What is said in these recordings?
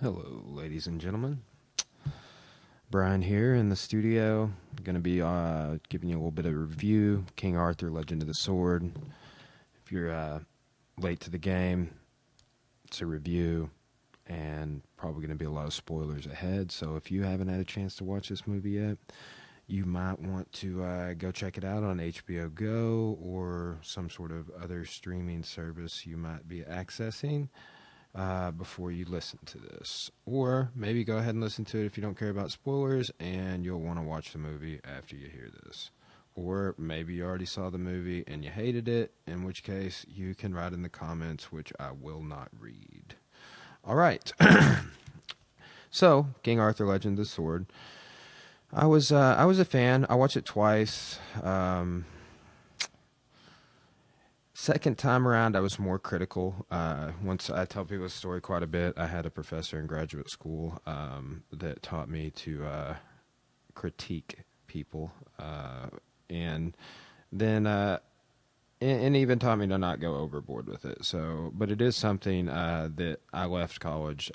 Hello, ladies and gentlemen. Brian here in the studio. Going to be giving you a little bit of a review. King Arthur, Legend of the Sword. If you're late to the game, it's a review, and probably going to be a lot of spoilers ahead. So if you haven't had a chance to watch this movie yet, you might want to go check it out on HBO Go or some sort of other streaming service you might be accessing. Before you listen to this. Or maybe go ahead and listen to it if you don't care about spoilers and you'll want to watch the movie after you hear this. Or maybe you already saw the movie and you hated it, in which case you can write in the comments, which I will not read. All right. So, King Arthur, Legend of the Sword. I was a fan. I watched it twice. Second time around, I was more critical. Once I tell people the story quite a bit. I had a professor in graduate school that taught me to critique people, and then and even taught me to not go overboard with it. So, but it is something that I left college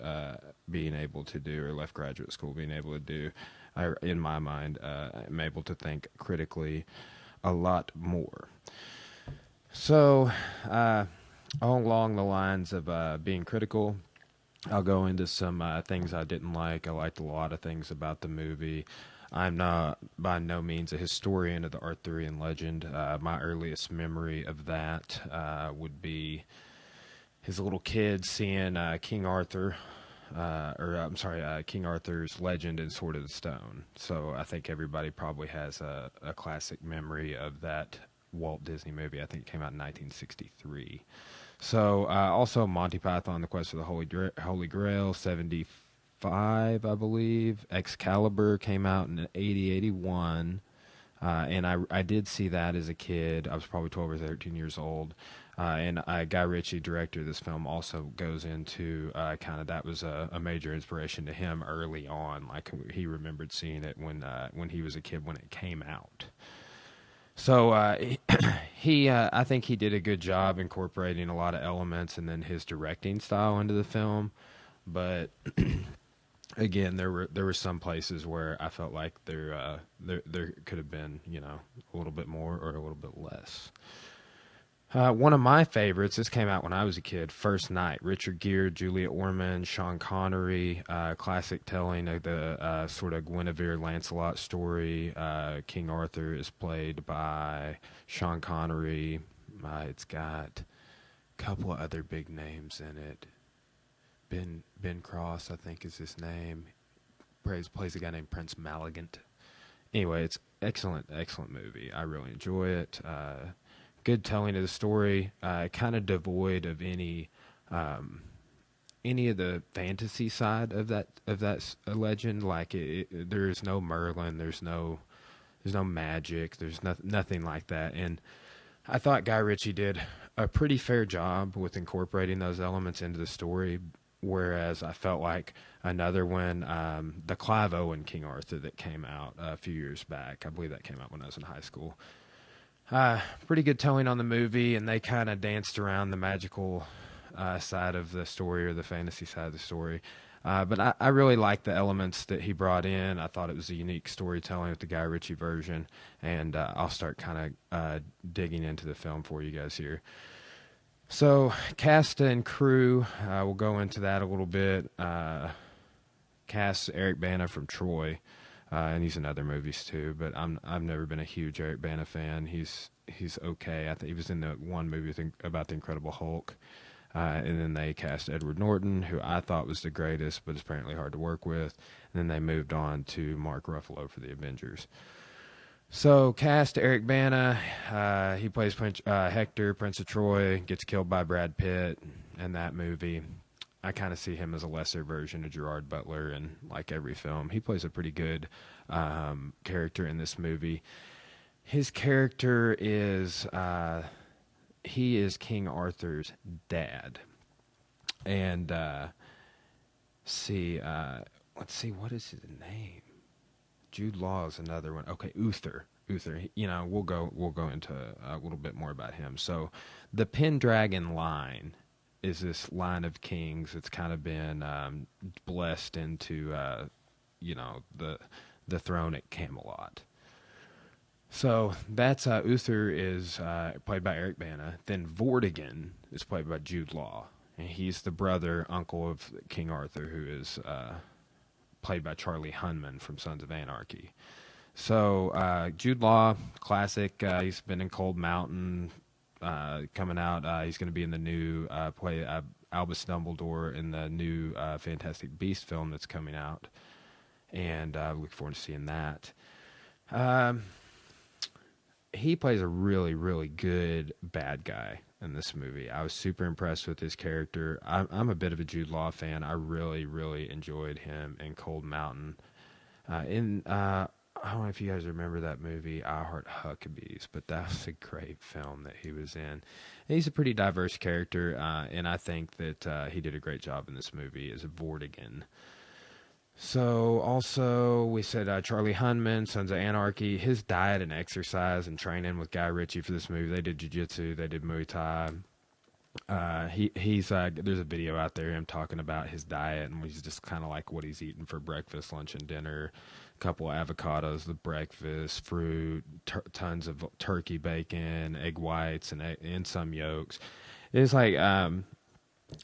being able to do, or left graduate school being able to do. In my mind, I'm able to think critically a lot more. So, along the lines of being critical, I'll go into some things I didn't like. I liked a lot of things about the movie. I'm not by no means a historian of the Arthurian legend. My earliest memory of that would be his little kid seeing King Arthur, King Arthur's Legend in Sword of the Stone. So I think everybody probably has a classic memory of that Walt Disney movie. I think it came out in 1963. So also Monty Python, The Quest for the Holy Grail, 75, I believe. Excalibur came out in 81. And I did see that as a kid. I was probably 12 or 13 years old. And Guy Ritchie, director of this film, also goes into kind of that was a major inspiration to him early on. Like he remembered seeing it when he was a kid when it came out. So I think he did a good job incorporating a lot of elements and then his directing style into the film. But again, there were some places where I felt like there could have been a little bit more or a little bit less. One of my favorites, this came out when I was a kid, First Night. Richard Gere, Julia Ormond, Sean Connery, classic telling of the sort of Guinevere Lancelot story. King Arthur is played by Sean Connery. It's got a couple of other big names in it. Ben Cross, I think, is his name. Plays a guy named Prince Maligant. Anyway, it's excellent movie. I really enjoy it. Good telling of the story, kind of devoid of any of the fantasy side of that legend. Like there's no Merlin, there's no magic, there's nothing like that. And I thought Guy Ritchie did a pretty fair job with incorporating those elements into the story. Whereas I felt like another one, the Clive Owen King Arthur that came out a few years back. I believe that came out when I was in high school. Pretty good telling on the movie, and they kind of danced around the magical side of the story or the fantasy side of the story. But I really liked the elements that he brought in. I thought it was a unique storytelling with the Guy Ritchie version, and I'll start kind of digging into the film for you guys here. So, cast and crew, we'll go into that a little bit. Cast Eric Bana from Troy. And he's in other movies too, but I've never been a huge Eric Bana fan. He's okay. I think he was in the one movie about the Incredible Hulk, and then they cast Edward Norton, who I thought was the greatest, but is apparently hard to work with. And then they moved on to Mark Ruffalo for the Avengers. So cast Eric Bana. He plays Hector, Prince of Troy. Gets killed by Brad Pitt in that movie. I kind of see him as a lesser version of Gerard Butler in like every film. He plays a pretty good character in this movie. His character is he is King Arthur's dad, and let's see, what is his name? Jude Law is another one. Okay, Uther. We'll go into a little bit more about him. So, the Pendragon line is this line of kings that's kind of been blessed into, the throne at Camelot. So that's Uther is played by Eric Bana. Then Vortigern is played by Jude Law, and he's the brother, uncle of King Arthur, who is played by Charlie Hunman from Sons of Anarchy. So Jude Law, classic. He's been in Cold Mountain, coming out. He's going to be in the new play Albus Dumbledore in the new Fantastic Beast film that's coming out, and look forward to seeing that. He plays a really, really good bad guy in this movie. I was super impressed with his character. I'm a bit of a Jude Law fan. I really, really enjoyed him in Cold Mountain. I don't know if you guys remember that movie, I Heart Huckabees, but that was a great film that he was in. And he's a pretty diverse character, and I think that he did a great job in this movie as a Vortigern. So also we said Charlie Hunman, Sons of Anarchy. His diet and exercise and training with Guy Ritchie for this movie. They did jiu-jitsu, they did Muay Thai. He's there's a video out there him talking about his diet, and he's just kind of like what he's eating for breakfast, lunch, and dinner. A couple of avocados, the breakfast, fruit, tons of turkey bacon, egg whites, and some yolks. It's like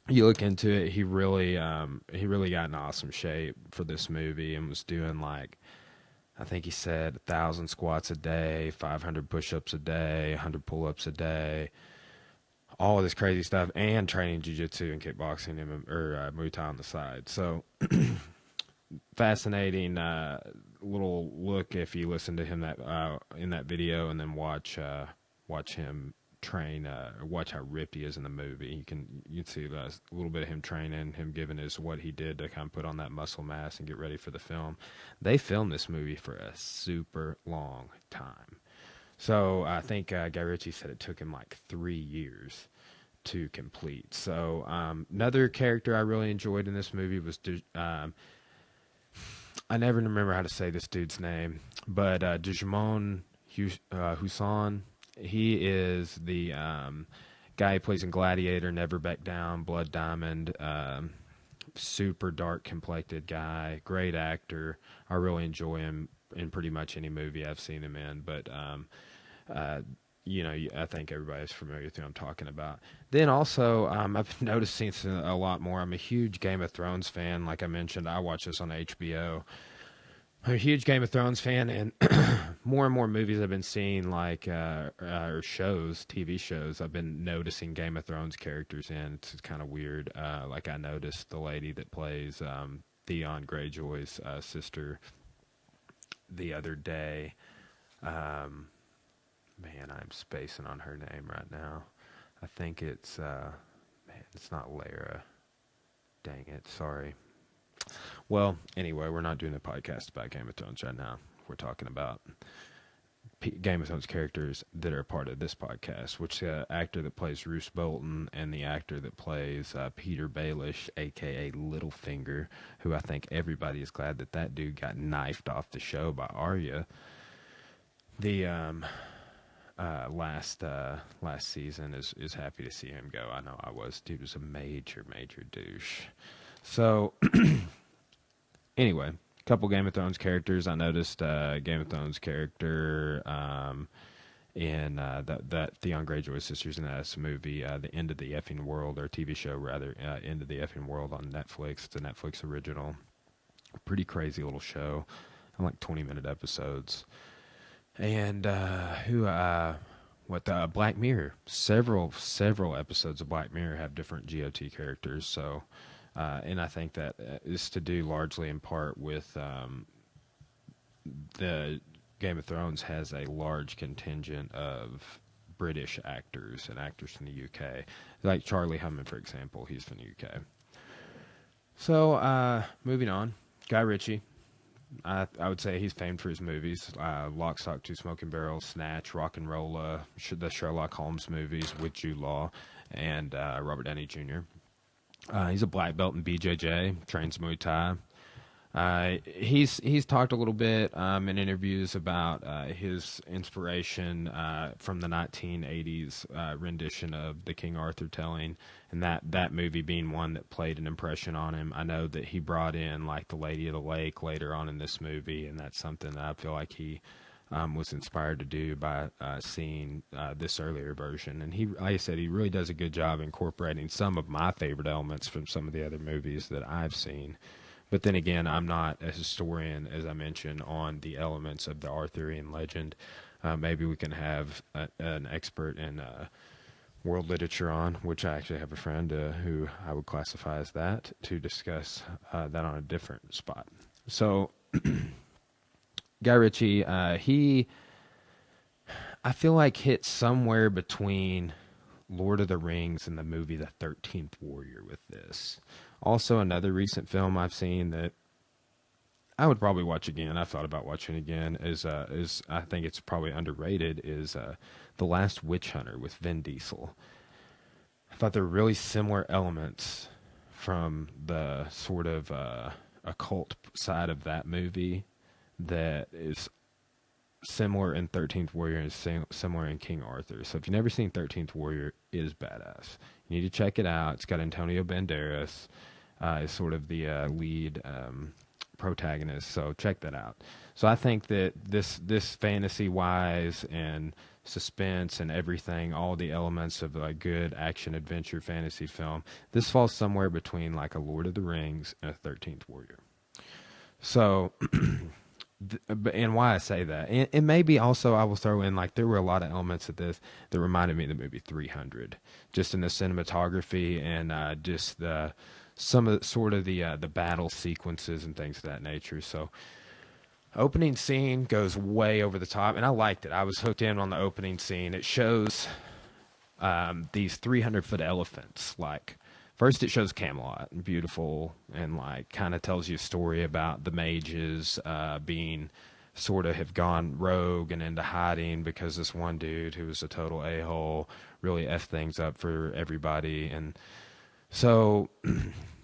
you look into it, he really got in awesome shape for this movie and was doing like, I think he said 1,000 squats a day, 500 push-ups a day, 100 pull-ups a day, all of this crazy stuff, and training jiu-jitsu and kickboxing or Muay Thai on the side. So fascinating little look if you listen to him in that video, and then watch him train, watch how ripped he is in the movie. You can see a little bit of him training, him giving his what he did to kind of put on that muscle mass and get ready for the film. They filmed this movie for a super long time. So I think Guy Ritchie said it took him like 3 years to complete. So another character I really enjoyed in this movie was I never remember how to say this dude's name, but Djimon Hounsou. He is the guy who plays in Gladiator, Never Back Down, Blood Diamond. Super dark complected guy, great actor. I really enjoy him in pretty much any movie I've seen him in. But I think everybody's familiar with who I'm talking about. Then also, I've been noticing a lot more. I'm a huge Game of Thrones fan. Like I mentioned, I watch this on HBO. I'm a huge Game of Thrones fan, and more and more movies I've been seeing, like or shows, TV shows, I've been noticing Game of Thrones characters in. It's kind of weird. Like I noticed the lady that plays Theon Greyjoy's sister the other day. Man, I'm spacing on her name right now. I think it's it's not Lara. Dang it, sorry. Well, anyway, we're not doing a podcast about Game of Thrones right now. We're talking about Game of Thrones characters that are a part of this podcast, which the actor that plays Roose Bolton and the actor that plays Peter Baelish, a.k.a. Littlefinger, who I think everybody is glad that dude got knifed off the show by Arya. The last season is happy to see him go. I know I was. Dude was a major douche. So, anyway, a couple Game of Thrones characters. I noticed Game of Thrones character in that Theon Greyjoy sisters in this movie, The End of the Effing World, or TV show rather, End of the Effing World on Netflix. It's a Netflix original. Pretty crazy little show. I like 20-minute episodes. And Black Mirror. Several episodes of Black Mirror have different GOT characters. So. And I think that is to do largely in part with the Game of Thrones has a large contingent of British actors and actors from the UK. Like Charlie Hunman, for example, he's from the UK. So, moving on, Guy Ritchie. I would say he's famed for his movies, Lock, Stock, Two Smoking Barrels, Snatch, Rock and Rolla, the Sherlock Holmes movies with Jude Law, and Robert Downey Jr. He's a black belt in BJJ, trains Muay Thai. He's talked a little bit in interviews about his inspiration from the 1980s rendition of the King Arthur telling, and that movie being one that played an impression on him. I know that he brought in like the Lady of the Lake later on in this movie, and that's something that I feel like he was inspired to do by seeing this earlier version. And he, like I said, he really does a good job incorporating some of my favorite elements from some of the other movies that I've seen. But then again, I'm not a historian, as I mentioned, on the elements of the Arthurian legend. Maybe we can have an expert in world literature on, which I actually have a friend who I would classify as that, to discuss that on a different spot. So, Guy Ritchie, he, I feel like, hit somewhere between Lord of the Rings and the movie The 13th Warrior with this. Also, another recent film I've seen that I would probably watch again. I thought about watching again. Is I think it's probably underrated. Is The Last Witch Hunter with Vin Diesel. I thought there were really similar elements from the sort of occult side of that movie that is similar in 13th Warrior and similar in King Arthur. So if you've never seen 13th Warrior, it is badass. You need to check it out. It's got Antonio Banderas as sort of the lead protagonist. So check that out. So I think that this fantasy-wise and suspense and everything, all the elements of a good action adventure fantasy film, this falls somewhere between like a Lord of the Rings and a 13th Warrior. So... and why I say that, and maybe also I will throw in, like, there were a lot of elements of this that reminded me of the movie 300, just in the cinematography and just some of the battle sequences and things of that nature. So opening scene goes way over the top, and I liked it. I was hooked in on the opening scene. It shows these 300-foot elephants, like. First, it shows Camelot, beautiful, and like kind of tells you a story about the mages being sort of have gone rogue and into hiding because this one dude who was a total a-hole really effed things up for everybody. And so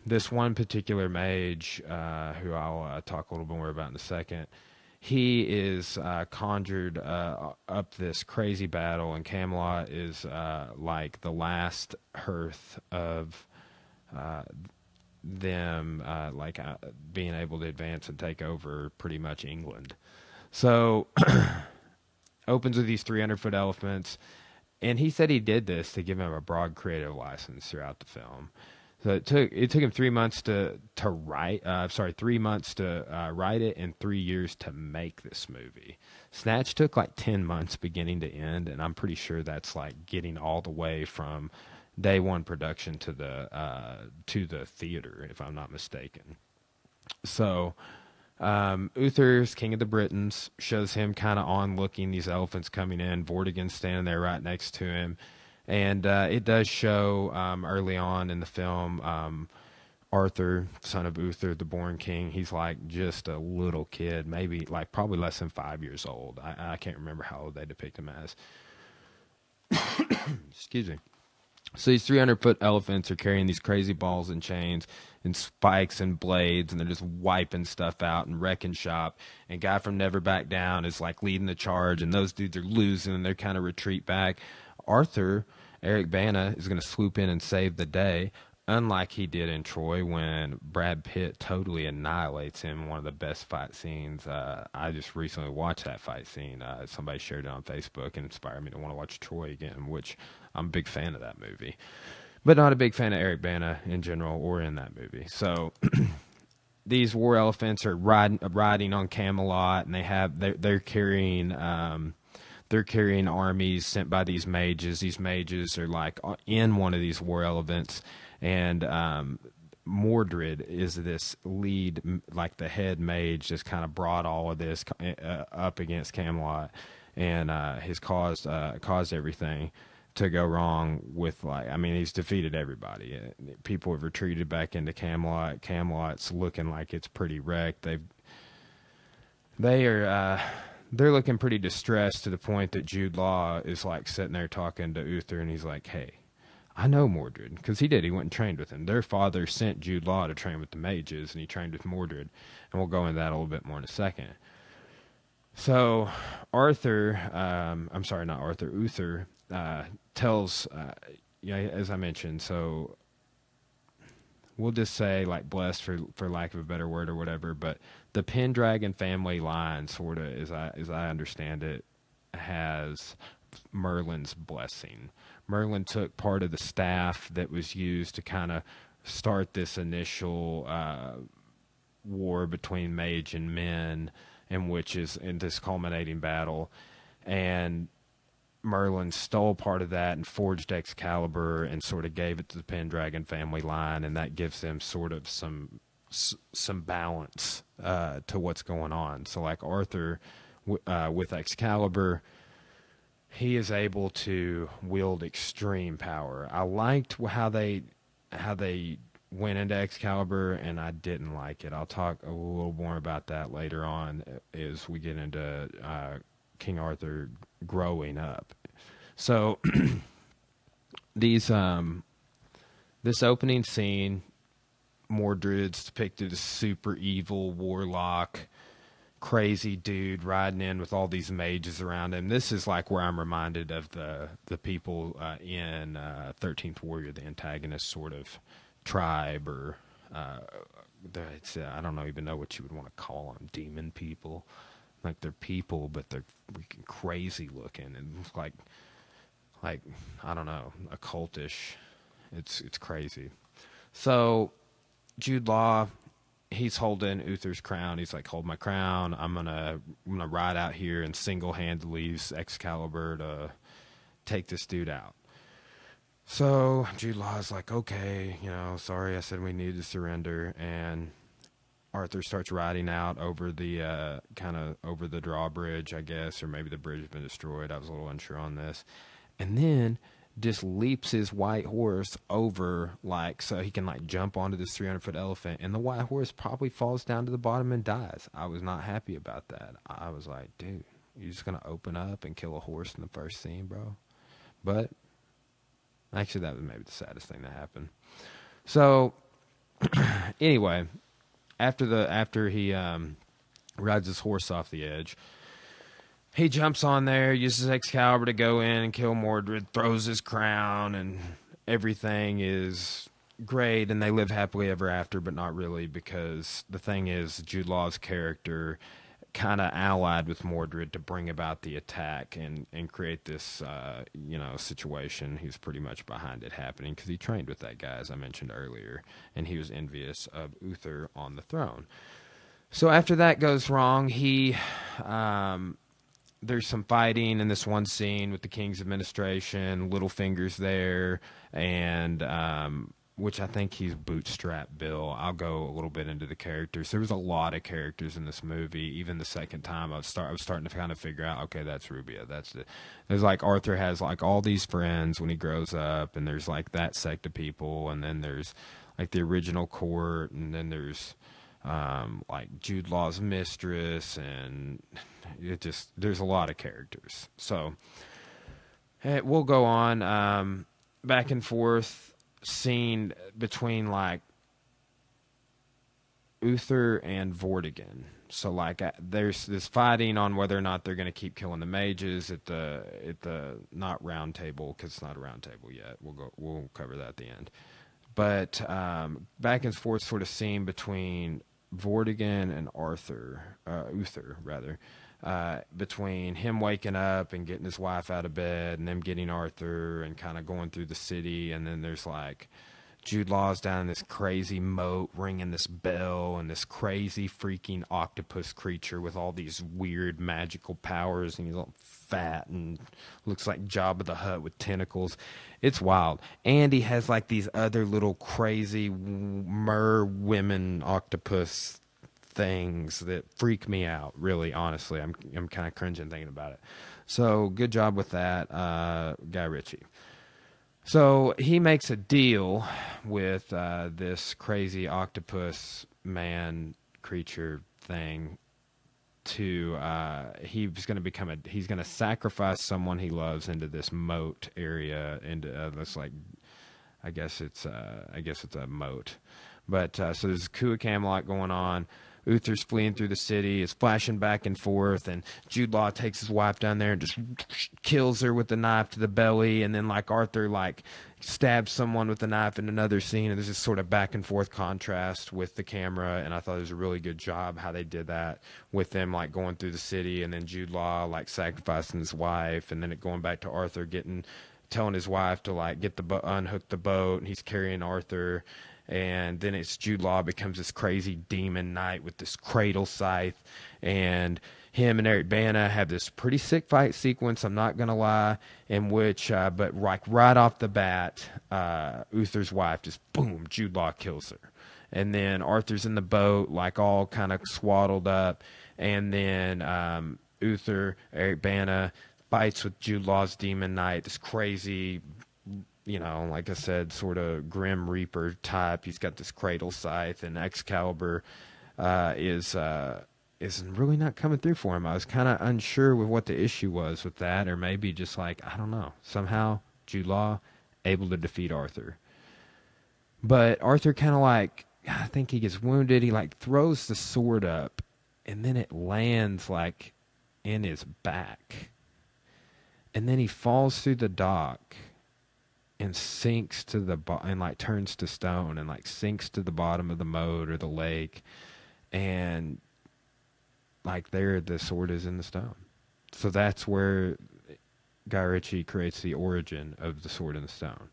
this one particular mage, who I'll talk a little bit more about in a second, he is conjured up this crazy battle, and Camelot is like the last hearth of them being able to advance and take over pretty much England. So opens with these 300-foot elephants, and he said he did this to give him a broad creative license throughout the film. So it took him 3 months to write. 3 months to write it, and 3 years to make this movie. Snatch took like 10 months beginning to end, and I'm pretty sure that's like getting all the way from day one production to the theater, if I'm not mistaken. So Uther's King of the Britons, shows him kind of onlooking these elephants coming in, Vortigern's standing there right next to him, and it does show early on in the film Arthur, son of Uther, the born king. He's like just a little kid, maybe like probably less than 5 years old. I can't remember how old they depict him as. Excuse me. So these 300-foot elephants are carrying these crazy balls and chains and spikes and blades, and they're just wiping stuff out and wrecking shop. And Guy from Never Back Down is like leading the charge, and those dudes are losing, and they're kind of retreat back. Arthur, Eric Bana, is going to swoop in and save the day, unlike he did in Troy when Brad Pitt totally annihilates him in one of the best fight scenes. I just recently watched that fight scene. Somebody shared it on Facebook and inspired me to want to watch Troy again, which I'm a big fan of that movie. But not a big fan of Eric Bana in general or in that movie. So these war elephants are riding on Camelot, and they're carrying armies sent by these mages. These mages are like in one of these war elephants, and Mordred is this lead, like the head mage, just kind of brought all of this up against Camelot, and has caused everything to go wrong with, like, I mean, he's defeated everybody. People have retreated back into Camelot. Camelot's looking like it's pretty wrecked. They're looking pretty distressed, to the point that Jude Law is like sitting there talking to Uther, and he's like, "Hey, I know Mordred, because he did. He went and trained with him. Their father sent Jude Law to train with the mages, and he trained with Mordred. And we'll go into that a little bit more in a second. So Arthur, I'm sorry, not Arthur, Uther, tells, as I mentioned, so we'll just say like blessed for lack of a better word or whatever, but the Pendragon family line, sort of, as I understand it, has Merlin's blessing. Merlin took part of the staff that was used to kind of start this initial war between mage and men, in which is in this culminating battle, and Merlin stole part of that and forged Excalibur and sort of gave it to the Pendragon family line, and that gives them sort of some balance to what's going on. So like Arthur with Excalibur, he is able to wield extreme power. I liked how they went into Excalibur, and I didn't like it. I'll talk a little more about that later on as we get into King Arthur growing up. So this opening scene, Mordred's depicted as super evil warlock, crazy dude riding in with all these mages around him. This is like where I'm reminded of the people in 13th Warrior, the antagonist sort of tribe, or I don't even know what you would want to call them, demon people. Like they're people, but they're freaking crazy looking, and it's like I don't know, occultish. It's crazy. So Jude Law, he's holding Uther's crown. He's like, hold my crown. I'm gonna ride out here and single-handedly use Excalibur to take this dude out. So Jude Law's like, okay, sorry, I said we needed to surrender. And Arthur starts riding out over the over the drawbridge, I guess, or maybe the bridge has been destroyed. I was a little unsure on this. And then just leaps his white horse over, so he can jump onto this 300-foot elephant, and the white horse probably falls down to the bottom and dies. I was not happy about that. I was like, dude, you're just gonna open up and kill a horse in the first scene, bro? But actually, that was maybe the saddest thing that happened. So anyway, after he rides his horse off the edge, he jumps on there, uses Excalibur to go in and kill Mordred, throws his crown, and everything is great, and they live happily ever after, but not really, because the thing is, Jude Law's character kind of allied with Mordred to bring about the attack and create this, situation. He's pretty much behind it happening because he trained with that guy, as I mentioned earlier, and he was envious of Uther on the throne. So after that goes wrong, there's some fighting in this one scene with the king's administration, Littlefinger's there, and which I think he's Bootstrap Bill. I'll go a little bit into the characters. There was a lot of characters in this movie. Even the second time, I was starting to kind of figure out, okay, that's Rubia. There's Arthur has all these friends when he grows up, and there's that sect of people, and then there's the original court, and then there's Jude Law's mistress, and there's a lot of characters. So we'll go on back and forth scene between Uther and Vortigern. So there's this fighting on whether or not they're going to keep killing the mages at the not round table, because it's not a round table yet. We'll cover that at the end. But back and forth sort of scene between Vortigern and Uther rather, between him waking up and getting his wife out of bed, and them getting Arthur and kind of going through the city, and then there's Jude Law's down in this crazy moat ringing this bell, and this crazy freaking octopus creature with all these weird magical powers, and he's all fat and looks like Jabba the Hutt with tentacles. It's wild. And he has these other little crazy mer women octopus things that freak me out, really, honestly. I'm kind of cringing thinking about it. So good job with that, Guy Ritchie. So he makes a deal with this crazy octopus man creature thing to he's going to sacrifice someone he loves into this moat area, into this I guess it's a moat. But so there's a coup of Camelot going on. Uther's fleeing through the city, is flashing back and forth, and Jude Law takes his wife down there and just kills her with the knife to the belly, and then like Arthur like stabs someone with a knife in another scene, and there's this sort of back and forth contrast with the camera, and I thought it was a really good job how they did that with them like going through the city, and then Jude Law like sacrificing his wife, and then it going back to Arthur telling his wife to like unhook the boat, and he's carrying Arthur. And then it's Jude Law becomes this crazy demon knight with this cradle scythe, and him and Eric Bana have this pretty sick fight sequence, I'm not gonna lie, in which but like right off the bat, Uther's wife just boom, Jude Law kills her. And then Arthur's in the boat, like all kind of swaddled up, and then Eric Bana fights with Jude Law's demon knight, this crazy, like I said, sort of Grim Reaper type. He's got this cradle scythe, and Excalibur is really not coming through for him. I was kind of unsure with what the issue was with that, or maybe just like, I don't know. Somehow Jude Law able to defeat Arthur. But Arthur kind of like, I think he gets wounded. He like throws the sword up, and then it lands like in his back. And then he falls through the dock and sinks to and like turns to stone and like sinks to the bottom of the moat or the lake, and like there the sword is in the stone. So that's where Guy Ritchie creates the origin of the sword in the stone.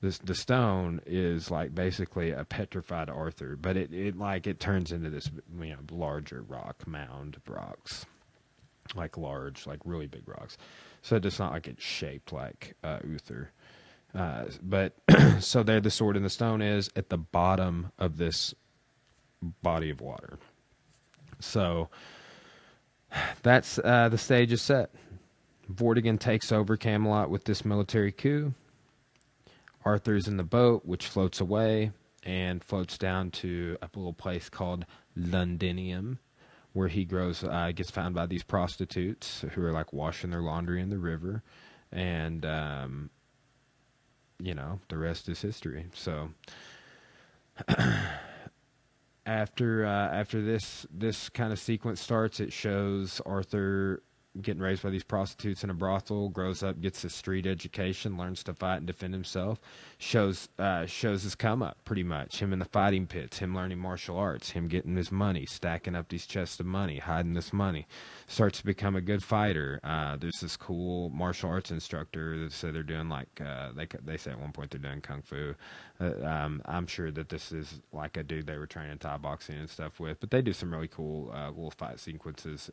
The stone is like basically a petrified Arthur, but it turns into this larger rock mound of rocks, like large, like really big rocks. So it's not like it's shaped like Uther. But so there the sword in the stone is at the bottom of this body of water. So that's the stage is set. Vortigern takes over Camelot with this military coup. Arthur's in the boat, which floats away and floats down to a little place called Londinium, where he gets found by these prostitutes who are like washing their laundry in the river, and the rest is history. So after this kind of sequence starts, it shows Arthur getting raised by these prostitutes in a brothel, grows up, gets a street education, learns to fight and defend himself, shows his come up pretty much, him in the fighting pits, him learning martial arts, him getting his money, stacking up these chests of money, hiding this money, starts to become a good fighter. There's this cool martial arts instructor that said they're doing like they say at one point they're doing kung fu. I'm sure that this is like a dude they were training Thai boxing and stuff with, but they do some really cool little fight sequences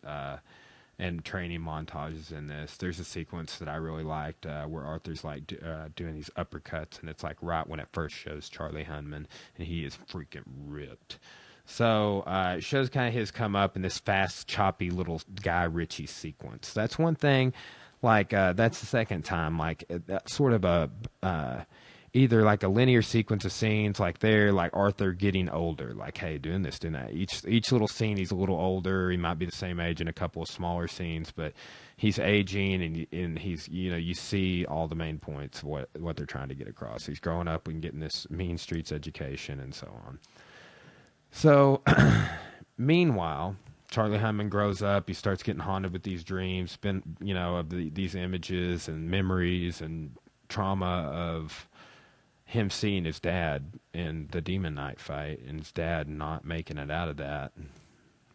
and training montages in this. There's a sequence that I really liked where Arthur's like doing these uppercuts, and it's like right when it first shows Charlie Hunman, and he is freaking ripped. So it shows kind of his come up in this fast, choppy little Guy Ritchie sequence. That's one thing. Like that's the second time. Like that's sort of a either like a linear sequence of scenes, like Arthur getting older, like, hey, doing this, doing that. Each little scene, he's a little older. He might be the same age in a couple of smaller scenes, but he's aging, and he's, you see all the main points of what they're trying to get across. He's growing up and getting this mean streets education and so on. So, meanwhile, Charlie Hunman grows up. He starts getting haunted with these dreams, of these images and memories and trauma of him seeing his dad in the Demon Knight fight, and his dad not making it out of that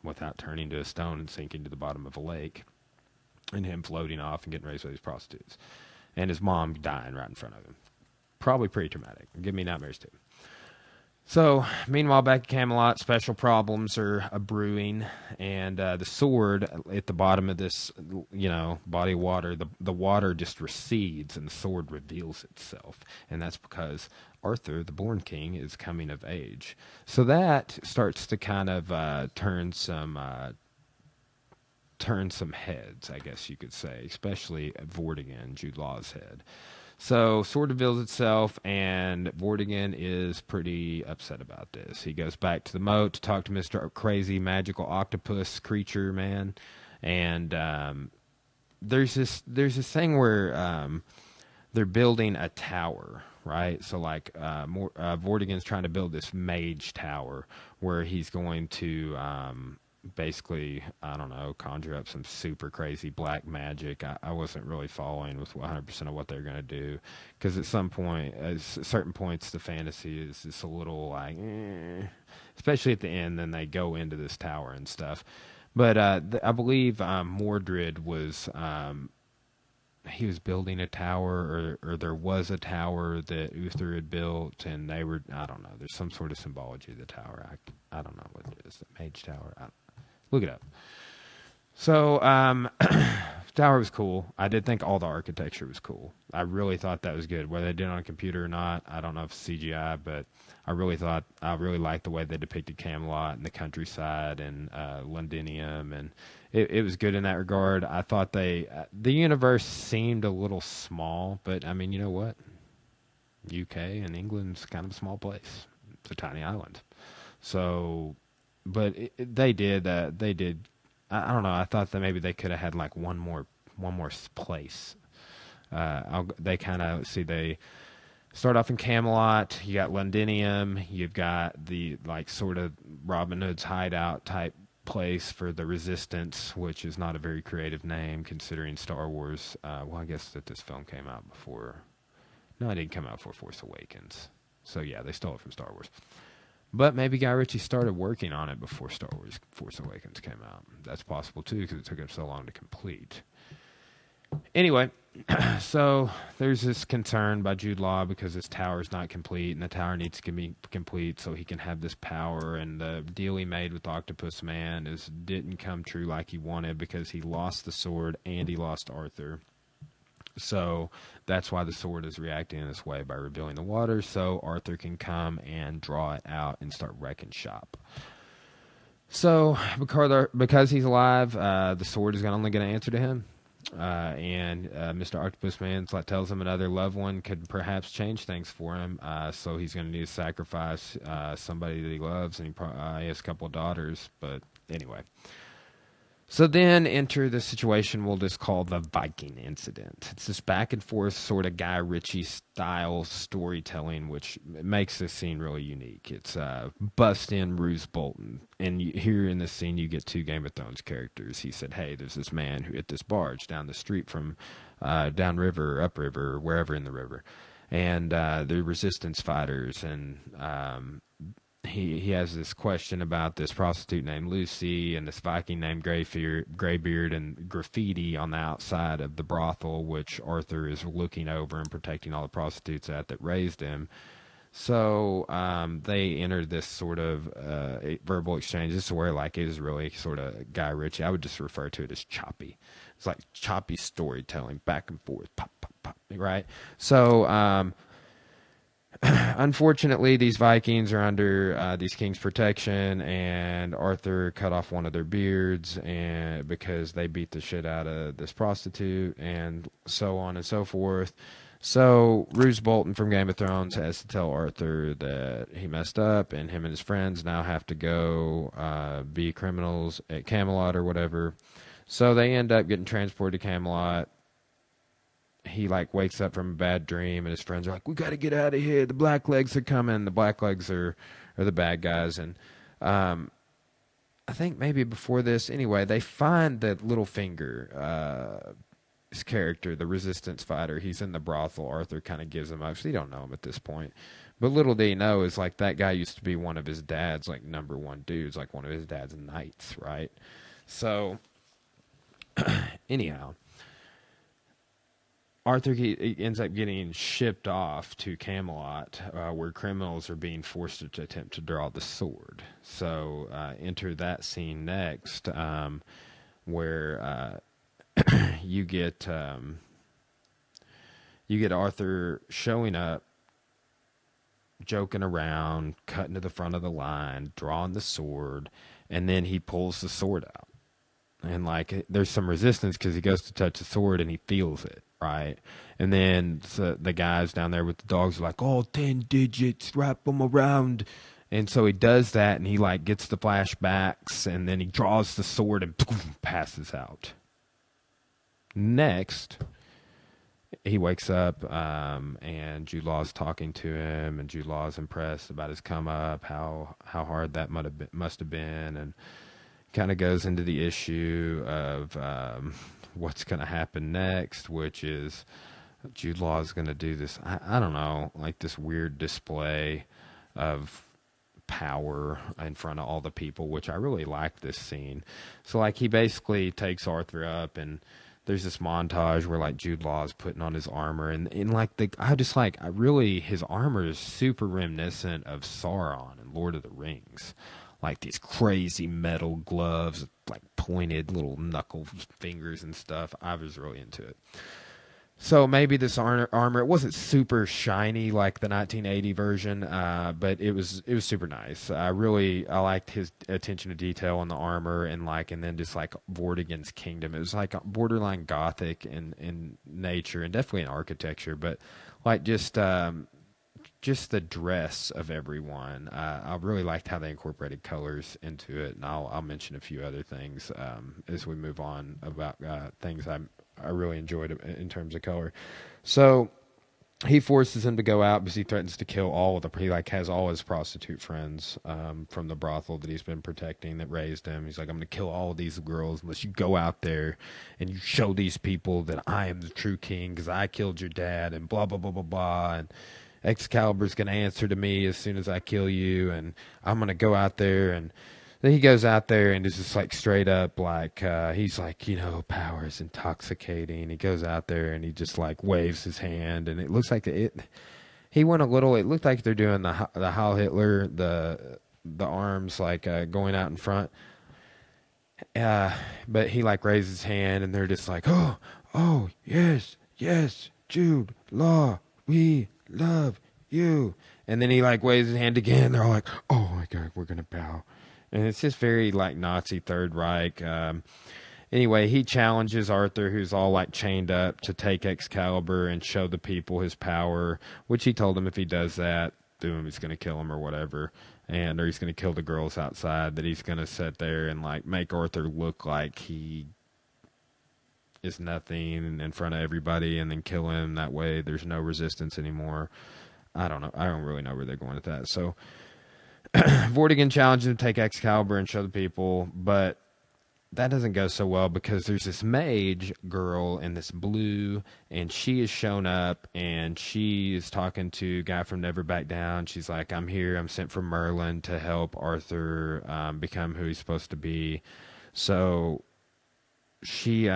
without turning to a stone and sinking to the bottom of a lake, and him floating off and getting raised by these prostitutes, and his mom dying right in front of him. Probably pretty traumatic. Give me nightmares too. So, meanwhile, back at Camelot, special problems are brewing, and the sword at the bottom of this, body of water, the water just recedes, and the sword reveals itself, and that's because Arthur, the Born King, is coming of age. So that starts to kind of turn some heads, I guess you could say, especially at Vortigern, Jude Law's head. So, sword reveals itself, and Vortigern is pretty upset about this. He goes back to the moat to talk to Mr. Crazy Magical Octopus Creature Man, and there's this thing where they're building a tower right? So like Vortigern's trying to build this mage tower where he's going to basically, I don't know, conjure up some super crazy black magic. I wasn't really following with 100% of what they're going to do, because at some point, at certain points, the fantasy is just a little like, especially at the end. Then they go into this tower and stuff. But I believe Mordred was he was building a tower, or there was a tower that Uther had built, and they were, I don't know. There's some sort of symbology of the tower. I don't know what it is. The Mage Tower. Look it up. So, tower was cool. I did think all the architecture was cool. I really thought that was good. Whether they did it on a computer or not, I don't know if it's CGI, but I really liked the way they depicted Camelot and the countryside and Londinium, and it was good in that regard. I thought the universe seemed a little small, but I mean, you know what? UK and England's kind of a small place. It's a tiny island. So, but they did. I don't know. I thought that maybe they could have had like one more place. They kind of they start off in Camelot. You got Londinium. You've got the like sort of Robin Hood's hideout type place for the Resistance, which is not a very creative name considering Star Wars. Well, I guess that this film came out before. No, it didn't come out before Force Awakens. So yeah, they stole it from Star Wars. But maybe Guy Ritchie started working on it before Star Wars Force Awakens came out. That's possible too, because it took him so long to complete. Anyway, so there's this concern by Jude Law because his tower is not complete, and the tower needs to be complete so he can have this power. And the deal he made with Octopus Man didn't come true like he wanted, because he lost the sword and he lost Arthur. So that's why the sword is reacting in this way, by revealing the water, so Arthur can come and draw it out and start wrecking shop. So because he's alive, the sword is only going to answer to him. And Mr. Octopus Man tells him another loved one could perhaps change things for him. So he's going to need to sacrifice somebody that he loves, and he has a couple of daughters. But anyway. So then enter the situation we'll just call the Viking incident. It's this back and forth sort of Guy Ritchie style storytelling, which makes this scene really unique. It's bust in Roose Bolton. And here in this scene, you get two Game of Thrones characters. He said, hey, there's this man who hit this barge down the street from downriver or upriver or wherever in the river. And the resistance fighters, and he has this question about this prostitute named Lucy and this Viking named Greybeard, and graffiti on the outside of the brothel, which Arthur is looking over and protecting all the prostitutes that raised him. So they entered this sort of verbal exchange. This is where it is really sort of Guy Ritchie. I would just refer to it as choppy. It's like choppy storytelling, back and forth, pop, pop, pop, right? So unfortunately, these Vikings are under these kings' protection, and Arthur cut off one of their beards, and because they beat the shit out of this prostitute, and so on and so forth. So Roose Bolton from Game of Thrones has to tell Arthur that he messed up, and him and his friends now have to go be criminals at Camelot or whatever. So they end up getting transported to Camelot. He wakes up from a bad dream, and his friends are like, we got to get out of here. The Blacklegs are coming. The Blacklegs are the bad guys. And I think maybe before this, anyway, they find that Littlefinger, his character, the resistance fighter. He's in the brothel. Arthur kind of gives him up. So you don't know him at this point. But little do you know is that guy used to be one of his dad's number one dudes, one of his dad's knights, right? So anyhow, Arthur ends up getting shipped off to Camelot, where criminals are being forced to attempt to draw the sword. So enter that scene next, where you get Arthur showing up, joking around, cutting to the front of the line, drawing the sword, and then he pulls the sword out. And there's some resistance because he goes to touch the sword and he feels it. Right, and then the guys down there with the dogs are like, oh, 10 digits, wrap them around. And so he does that, and he gets the flashbacks, and then he draws the sword and boom, passes out. Next, he wakes up, and Jude Law's talking to him, and Jude Law's impressed about his come up, how hard that must have been, and kind of goes into the issue of what's going to happen next, which is Jude Law is going to do this, I don't know, like this weird display of power in front of all the people, which I really like this scene. So like he basically takes Arthur up, and there's this montage where like Jude Law is putting on his armor, and like his armor is super reminiscent of Sauron in Lord of the Rings. Like these crazy metal gloves, like pointed little knuckle fingers and stuff. I was really into it. So maybe this armor, it wasn't super shiny like the 1980 version, but it was super nice. I liked his attention to detail on the armor, and then just like Vortigern's kingdom. It was like borderline gothic in nature and definitely in architecture, but like just the dress of everyone. I really liked how they incorporated colors into it, and I'll mention a few other things as we move on about things I really enjoyed in terms of color. So he forces him to go out because he threatens to kill all of them. He like has all his prostitute friends from the brothel that he's been protecting that raised him. He's like, I'm going to kill all of these girls unless you go out there and you show these people that I am the true king because I killed your dad and blah, blah, blah, blah, blah. And Excalibur's going to answer to me as soon as I kill you. And I'm going to go out there. And then he goes out there and is just like straight up like, he's like, power is intoxicating. He goes out there and he just like waves his hand, and it looks like he went a little, it looked like they're doing the Heil Hitler, the arms like going out in front. But he like raises his hand and they're just like, oh, yes, Jude Law, we love you. And then he like waves his hand again. They're all like, oh my God, we're going to bow. And it's just very like Nazi Third Reich. Anyway, he challenges Arthur, who's all like chained up, to take Excalibur and show the people his power, which he told him if he does that, boom, he's going to kill him or whatever. Or he's going to kill the girls outside, that he's going to sit there and like make Arthur look like he is nothing in front of everybody and then kill him. That way there's no resistance anymore. I don't know. I don't really know where they're going with that. So Vortigern challenges him to take Excalibur and show the people, but that doesn't go so well because there's this mage girl in this blue, and she has shown up, and she is talking to Guy from Never Back Down. She's like, I'm here. I'm sent from Merlin to help Arthur become who he's supposed to be. So she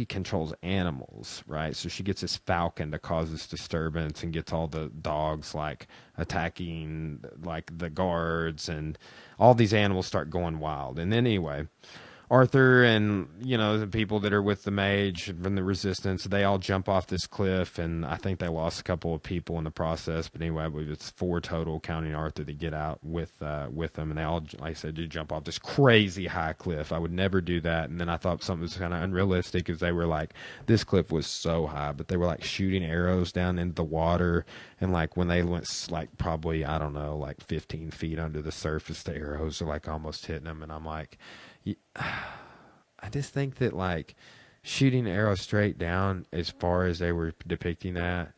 controls animals, right? So she gets this falcon to cause this disturbance and gets all the dogs like attacking like the guards, and all these animals start going wild. And then anyway, Arthur and, the people that are with the mage from the resistance, they all jump off this cliff, and I think they lost a couple of people in the process. But anyway, I believe it's 4 total, counting Arthur, that get out with them. And they all, like I said, do jump off this crazy high cliff. I would never do that. And then I thought something was kind of unrealistic because they were like, this cliff was so high, but they were like shooting arrows down into the water. And like when they went like probably, I don't know, like 15 feet under the surface, the arrows are like almost hitting them. And I'm like, I just think that like shooting arrows straight down, as far as they were depicting that,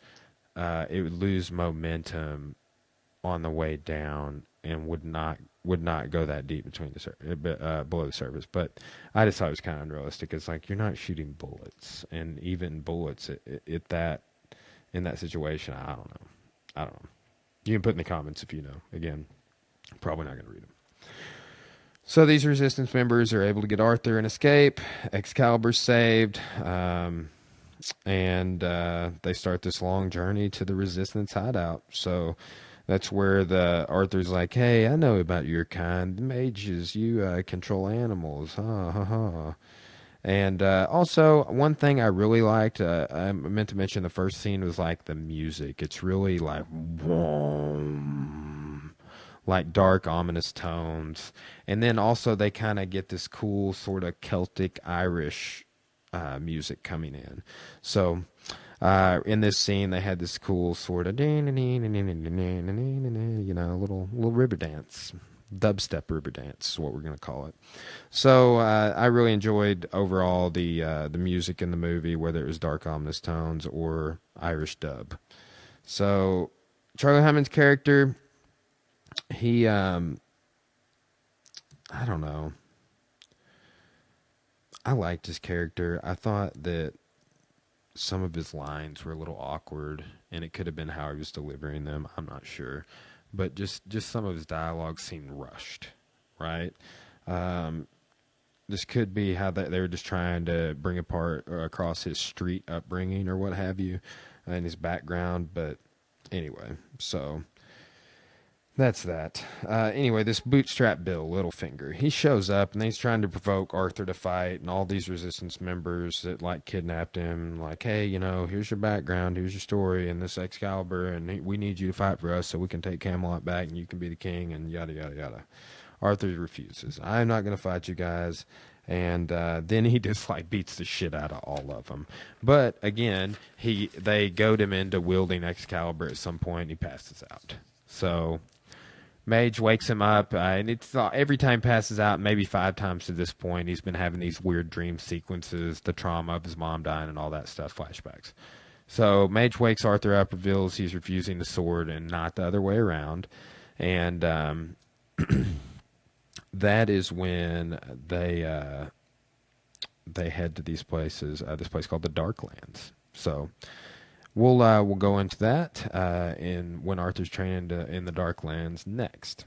it would lose momentum on the way down and would not go that deep between below the surface. But I just thought it was kind of unrealistic. It's like you're not shooting bullets, and even bullets in that situation, I don't know. You can put in the comments if you know. Again, probably not going to read them. So these resistance members are able to get Arthur and escape. Excalibur's saved. And they start this long journey to the resistance hideout. So that's where Arthur's like, hey, I know about your kind. The mages, you control animals. Ha, ha, ha. And also, one thing I really liked, I meant to mention the first scene, was like the music. It's really like, whoom, like dark, ominous tones. And then also they kind of get this cool sort of Celtic Irish music coming in. So in this scene, they had this cool sort of, little river dance Dubstep river dance is what we're going to call it. So I really enjoyed overall the music in the movie, whether it was dark ominous tones or Irish dub. So Charlie Hunman's character, he I don't know. I liked his character. I thought that some of his lines were a little awkward, and it could have been how he was delivering them. I'm not sure, but just some of his dialogue seemed rushed, right? Um, this could be how they were just trying to bring apart or across his street upbringing or what have you, and his background. But anyway, so that's that. Anyway, this Bootstrap Bill, Littlefinger, he shows up and he's trying to provoke Arthur to fight, and all these resistance members that like kidnapped him, like, hey, you know, here's your background, here's your story, and this Excalibur, and we need you to fight for us so we can take Camelot back and you can be the king, and yada yada yada. Arthur refuses. I'm not going to fight you guys. And then he just like beats the shit out of all of them. But again, they goad him into wielding Excalibur at some point. And he passes out. So Mage wakes him up, and it's every time passes out, maybe 5 times to this point. He's been having these weird dream sequences, the trauma of his mom dying, and all that stuff, flashbacks. So Mage wakes Arthur up, reveals he's refusing the sword and not the other way around, and that is when they head to these places. This place called the Darklands. So we'll go into that in when Arthur's training in the Darklands next.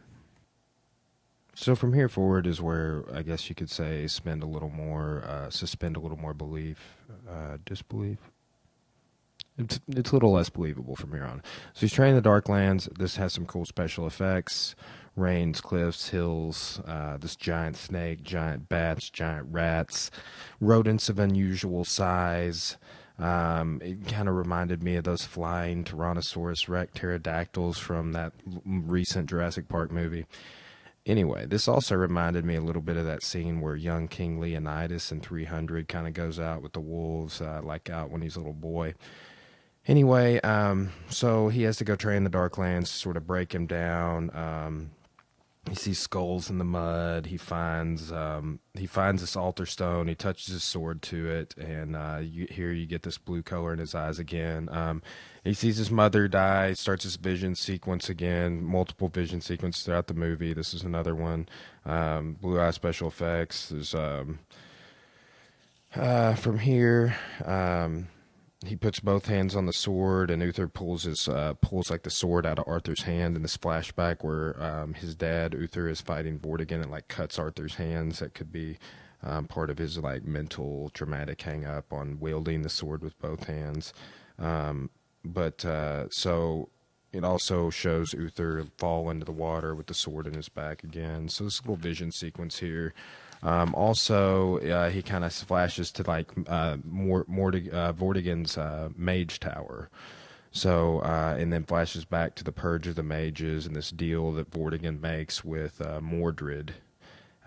So from here forward is where I guess you could say suspend a little more belief, disbelief. It's a little less believable from here on. So he's training in the Darklands. This has some cool special effects. Rains, cliffs, hills, this giant snake, giant bats, giant rats, rodents of unusual size. It kind of reminded me of those flying Tyrannosaurus Rex pterodactyls from that recent Jurassic Park movie. Anyway, this also reminded me a little bit of that scene where young King Leonidas in 300 kind of goes out with the wolves, like out when he's a little boy. Anyway, so he has to go train the Darklands to sort of break him down. He sees skulls in the mud. He finds this altar stone. He touches his sword to it, and here you get this blue color in his eyes again. He sees his mother die. Starts his vision sequence again. Multiple vision sequences throughout the movie. This is another one. Blue eye special effects. There's from here. He puts both hands on the sword, and Uther pulls like the sword out of Arthur's hand in this flashback where his dad Uther is fighting Vortigern and like cuts Arthur's hands. That could be part of his like mental traumatic hang up on wielding the sword with both hands. So it also shows Uther fall into the water with the sword in his back again. So this little vision sequence here. He kind of flashes to like Vortigern's mage tower. So, and then flashes back to the Purge of the Mages and this deal that Vortigern makes with Mordred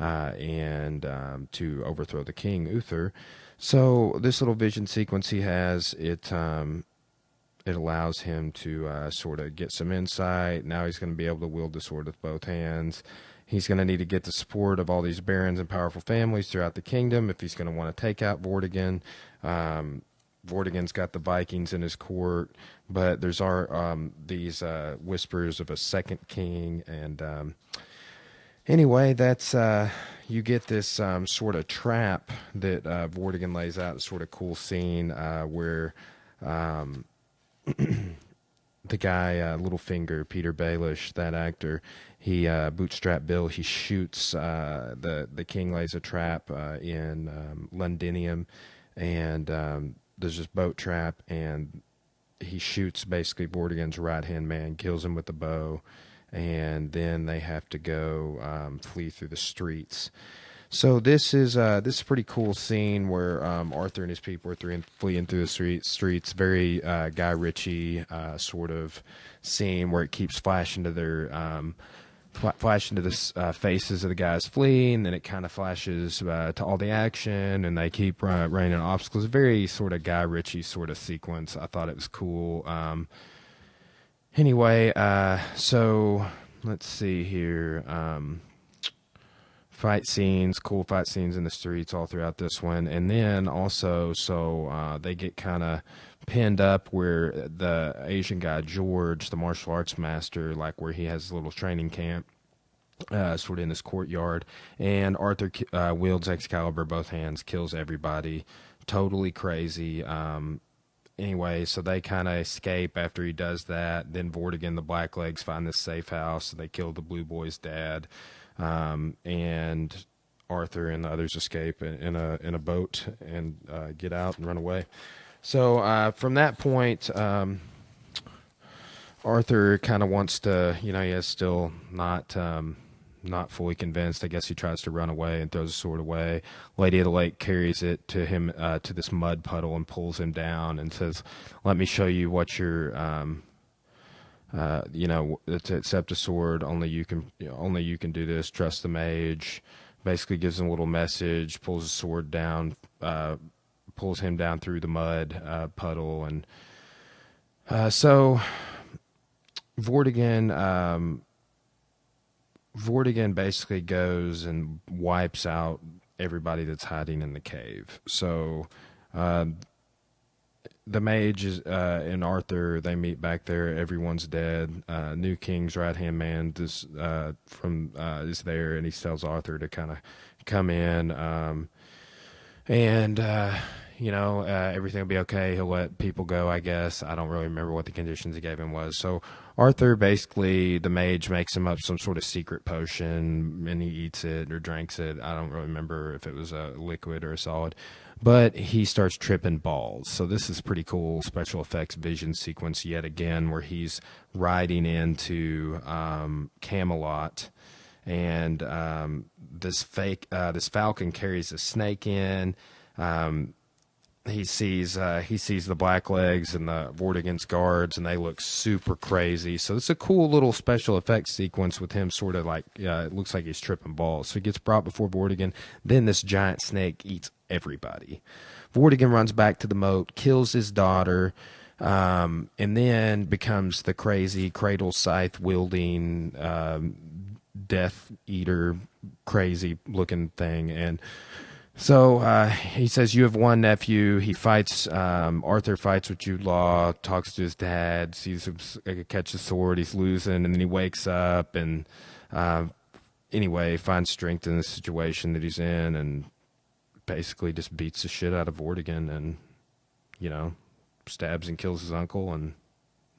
to overthrow the king, Uther. So this little vision sequence he has, it allows him to sort of get some insight. Now he's going to be able to wield the sword with both hands. He's going to need to get the support of all these barons and powerful families throughout the kingdom if he's going to want to take out Vortigern. Vortigern's got the Vikings in his court, but there's these whispers of a second king. And anyway, that's you get this sort of trap that Vortigern lays out. It's sort of cool scene where the guy, Littlefinger, Peter Baelish, that actor, he Bootstrap Bill. He shoots the king lays a trap in Londinium, and there's this boat trap, and he shoots basically Vortigern's right hand man, kills him with the bow, and then they have to go flee through the streets. So this is a pretty cool scene where Arthur and his people are fleeing through the streets. Very Guy Ritchie sort of scene where it keeps flashing to their the faces of the guys fleeing, and it kind of flashes to all the action, and they keep running obstacles. Very sort of Guy Ritchie sort of sequence. I thought it was cool. Anyway, so let's see here. Fight scenes, cool fight scenes in the streets all throughout this one. And then also, so they get kind of pinned up where the Asian guy, George, the martial arts master, like where he has his little training camp, sort of in this courtyard. And Arthur wields Excalibur both hands, kills everybody. Totally crazy. Anyway, so they kind of escape after he does that. Then Vortigern, the Blacklegs, find this safe house. They kill the Blue Boy's dad. And Arthur and the others escape in a boat and get out and run away. So from that point, Arthur kind of wants to, he is still not fully convinced. I guess he tries to run away and throws the sword away. Lady of the Lake carries it to him to this mud puddle and pulls him down and says, "Let me show you what you're." To accept a sword, only you can do this. Trust the mage. Basically gives him a little message. Pulls the sword down. Pulls him down through the mud puddle, and so Vortigern basically goes and wipes out everybody that's hiding in the cave. So the mage and Arthur, they meet back there. Everyone's dead. New King's right-hand man is there, and he tells Arthur to kind of come in, and everything will be okay. He'll let people go, I guess. I don't really remember what the conditions he gave him was. So Arthur, basically, the mage makes him up some sort of secret potion, and he eats it or drinks it. I don't really remember if it was a liquid or a solid. But he starts tripping balls. So this is pretty cool special effects vision sequence yet again, where he's riding into Camelot, and this falcon carries a snake in. He sees the Blacklegs and the Vortigern's guards, and they look super crazy. So it's a cool little special effects sequence with him sort of like, it looks like he's tripping balls. So he gets brought before Vortigern. Then this giant snake eats everybody. Vortigern runs back to the moat, kills his daughter, and then becomes the crazy cradle scythe wielding Death Eater crazy looking thing. And so he says, "You have one nephew." He fights. Arthur fights with Jude Law, talks to his dad, sees him catch the sword. He's losing, and then he wakes up and anyway finds strength in the situation that he's in, and basically just beats the shit out of Vortigern, and stabs and kills his uncle, and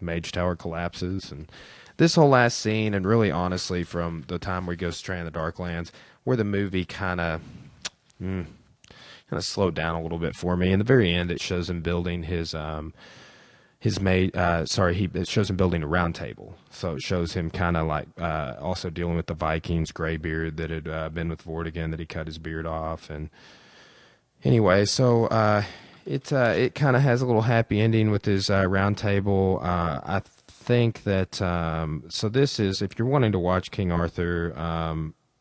Mage Tower collapses. And this whole last scene, and really honestly from the time where he goes straight in the Darklands, where the movie kind of slowed down a little bit for me. In the very end, it shows him building it shows him building a round table. So it shows him kind of like also dealing with the Vikings' gray beard that had been with Vortigern, that he cut his beard off. And anyway, so it kind of has a little happy ending with his round table. I think that so this is, if you're wanting to watch King Arthur,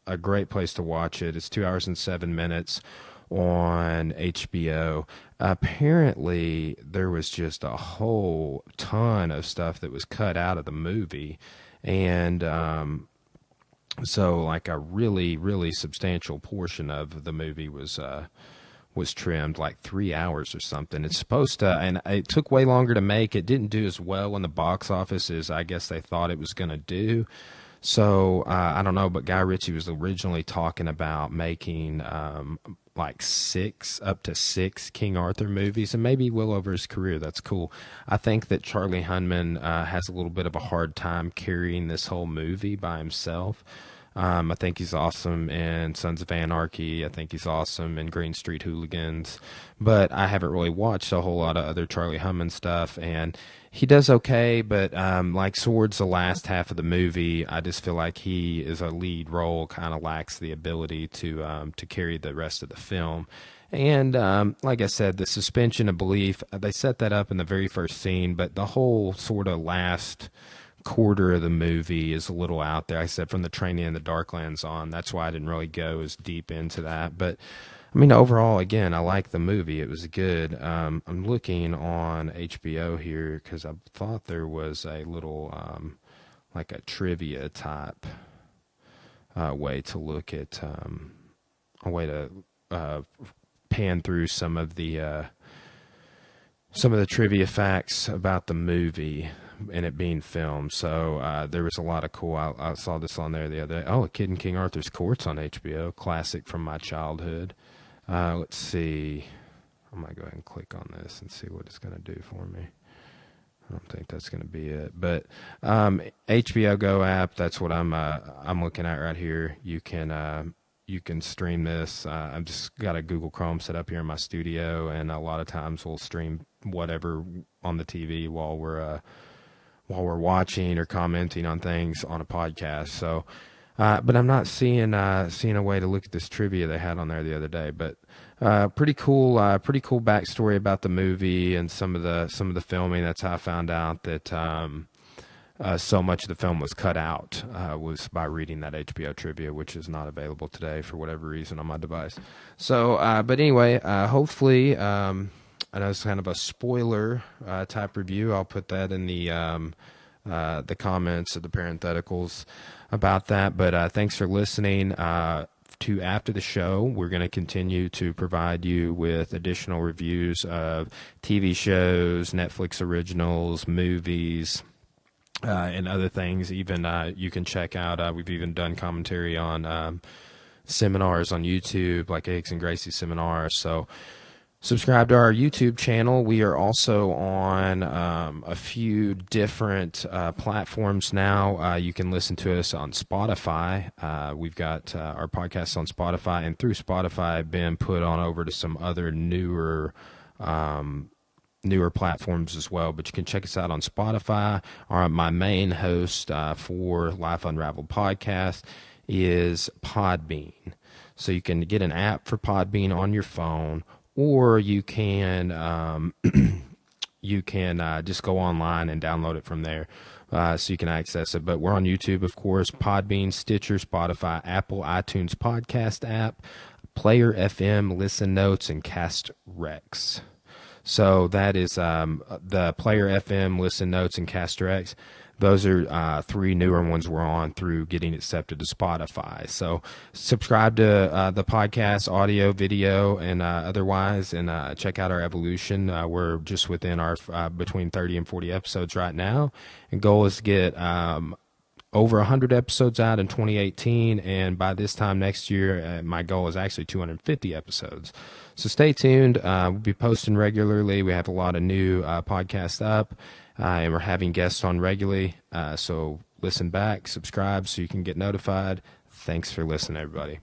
a great place to watch it. It's 2 hours and 7 minutes on HBO. Apparently, there was just a whole ton of stuff that was cut out of the movie, and so like a really, really substantial portion of the movie was trimmed, like 3 hours or something. It's supposed to, and it took way longer to make. It didn't do as well in the box office as I guess they thought it was going to do. So I don't know, but Guy Ritchie was originally talking about making like up to six King Arthur movies, and maybe he will over his career. That's cool. I think that Charlie Hunman has a little bit of a hard time carrying this whole movie by himself. I think he's awesome in Sons of Anarchy. I think he's awesome in Green Street Hooligans. But I haven't really watched a whole lot of other Charlie Hunman stuff, and he does okay, but like towards the last half of the movie, I just feel like he, as a lead role, kind of lacks the ability to carry the rest of the film. And like I said, the suspension of belief, they set that up in the very first scene, but the whole sort of last quarter of the movie is a little out there. I said from the training in the Darklands on, that's why I didn't really go as deep into that. But I mean, overall, again, I like the movie. It was good. I'm looking on HBO here because I thought there was a little like a trivia type way to look at a way to pan through some of the trivia facts about the movie and it being filmed. So there was a lot of cool. I saw this on there the other day. Oh, A Kid in King Arthur's Court's on HBO, classic from my childhood. Let's see. I might go ahead and click on this and see what it's going to do for me. I don't think that's going to be it, but HBO Go app. That's what I'm looking at right here. You can stream this. I've just got a Google Chrome set up here in my studio, and a lot of times we'll stream whatever on the TV while we're watching or commenting on things on a podcast. So, but I'm not seeing a way to look at this trivia they had on there the other day. But pretty cool backstory about the movie and some of the filming. That's how I found out that so much of the film was cut out was by reading that HBO trivia, which is not available today for whatever reason on my device. So, but anyway, hopefully, I know it's kind of a spoiler type review. I'll put that in the comments of the parentheticals about that. But thanks for listening to After the Show. We're going to continue to provide you with additional reviews of TV shows, Netflix originals, movies, and other things. Even you can check out, we've even done commentary on seminars on YouTube, like Eggs and Gracie seminars. So subscribe to our YouTube channel. We are also on a few different platforms now. You can listen to us on Spotify. We've got our podcasts on Spotify, and through Spotify, been put on over to some other newer platforms as well. But you can check us out on Spotify. My main host for Life Unraveled podcast is Podbean. So you can get an app for Podbean on your phone, or you can just go online and download it from there, so you can access it. But we're on YouTube, of course, Podbean, Stitcher, Spotify, Apple, iTunes podcast app, Player FM, Listen Notes, and Cast Rex. So that is the Player FM, Listen Notes, and Cast Rex. Those are three newer ones we're on through getting accepted to Spotify. So subscribe to the podcast, audio, video, and otherwise, and check out our evolution. We're just within our between 30 and 40 episodes right now. And goal is to get over 100 episodes out in 2018, and by this time next year, my goal is actually 250 episodes. So stay tuned. We'll be posting regularly. We have a lot of new podcasts up, and we're having guests on regularly. So listen back, subscribe so you can get notified. Thanks for listening, everybody.